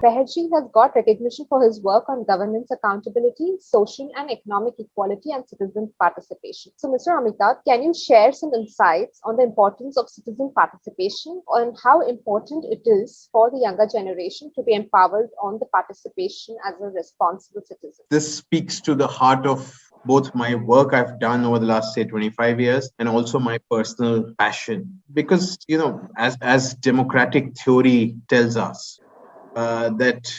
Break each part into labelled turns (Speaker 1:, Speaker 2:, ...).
Speaker 1: Beherji has got recognition for his work on governance accountability, social and economic equality, and citizen participation. So, Mr. Amitabh, can you share some insights on the importance of citizen participation and how important it is for the younger generation to be empowered on the participation as a responsible citizen?
Speaker 2: This speaks to the heart of both my work I've done over the last, say, 25 years and also my personal passion. Because, as democratic theory tells us, that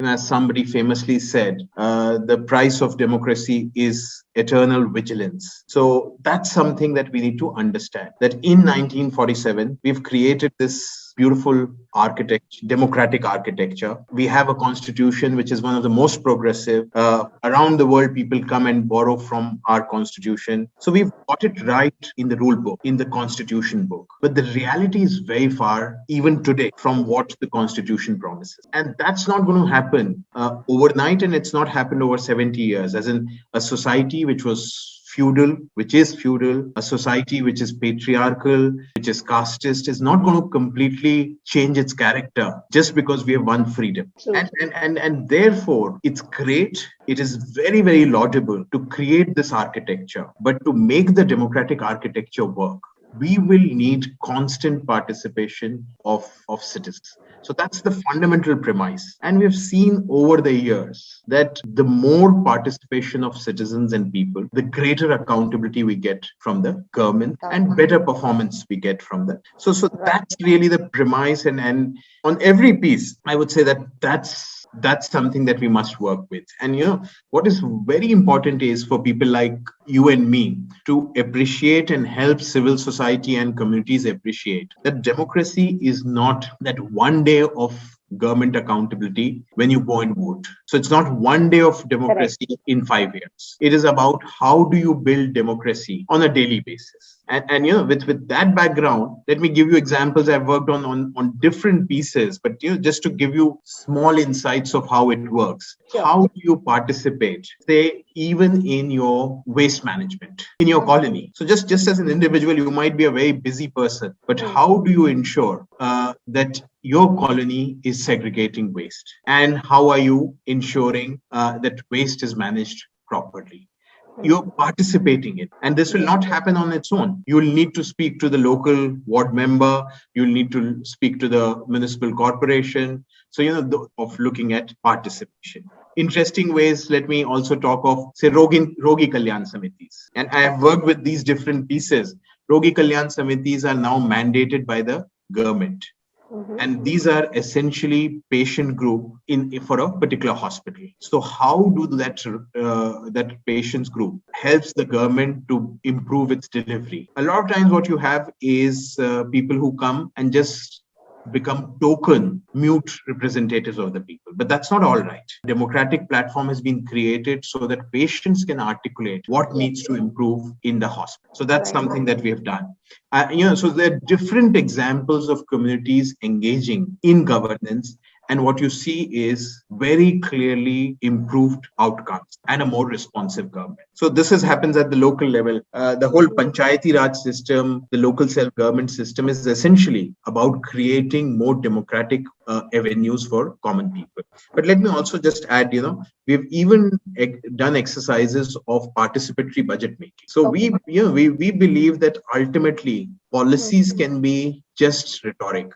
Speaker 2: as somebody famously said, the price of democracy is eternal vigilance. So that's something that we need to understand. That in 1947, we've created this beautiful democratic architecture. We have a constitution which is one of the most progressive. Around the world, people come and borrow from our constitution. So we've got it right in the rule book, in the constitution book. But the reality is very far, even today, from what the constitution promises. And that's not going to happen overnight, and it's not happened over 70 years. As in a society which is feudal, a society which is patriarchal, which is casteist, is not going to completely change its character just because we have won freedom. And therefore, it's great. It is very, very laudable to create this architecture. But to make the democratic architecture work, we will need constant participation of citizens. So that's the fundamental premise. And we've seen over the years that the more participation of citizens and people, the greater accountability we get from the government and better performance we get from them. So that's really the premise. And on every piece, I would say that's something that we must work with. And what is very important is for people like you and me to appreciate and help civil society and communities appreciate that democracy is not that one day of government accountability when you go and vote. So it's not one day of democracy in 5 years. It is about how do you build democracy on a daily basis. And with that background, let me give you examples. I've worked on different pieces, but just to give you small insights of how it works. Sure. How do you participate, say, even in your waste management, in your colony? So just as an individual, you might be a very busy person, but how do you ensure that your colony is segregating waste? And how are you ensuring that waste is managed properly? You're participating in, and this will not happen on its own. You will need to speak to the local ward member. You'll need to speak to the municipal corporation. So, of looking at participation. Interesting ways, let me also talk of, say, Rogi Kalyan Samitis. And I have worked with these different pieces. Rogi Kalyan Samitis are now mandated by the government. And these are essentially patient group for a particular hospital. So how do that patients group helps the government to improve its delivery? A lot of times what you have is people who come and just become token mute representatives of the people. But that's not all right. Democratic platform has been created so that patients can articulate what needs to improve in the hospital. So that's something that we have done. So there are different examples of communities engaging in governance. And what you see is very clearly improved outcomes and a more responsive government. So this happens at the local level. The whole Panchayati Raj system, the local self-government system is essentially about creating more democratic avenues for common people. But let me also just add, we've even done exercises of participatory budget making. So we believe that ultimately policies can be just rhetoric.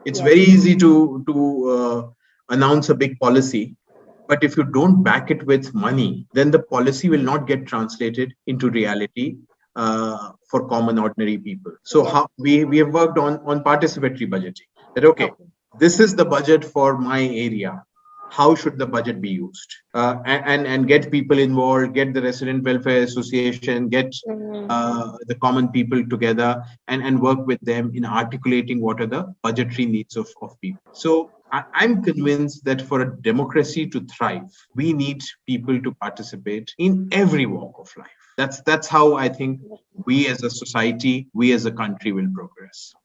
Speaker 2: It's very easy to announce a big policy, but if you don't back it with money, then the policy will not get translated into reality for common ordinary people. So how we have worked on participatory budgeting. That this is the budget for my area. How should the budget be used? And get people involved, get the resident welfare association, get the common people together and work with them in articulating what are the budgetary needs of people. So I'm convinced that for a democracy to thrive, we need people to participate in every walk of life. That's how I think we as a society, we as a country will progress.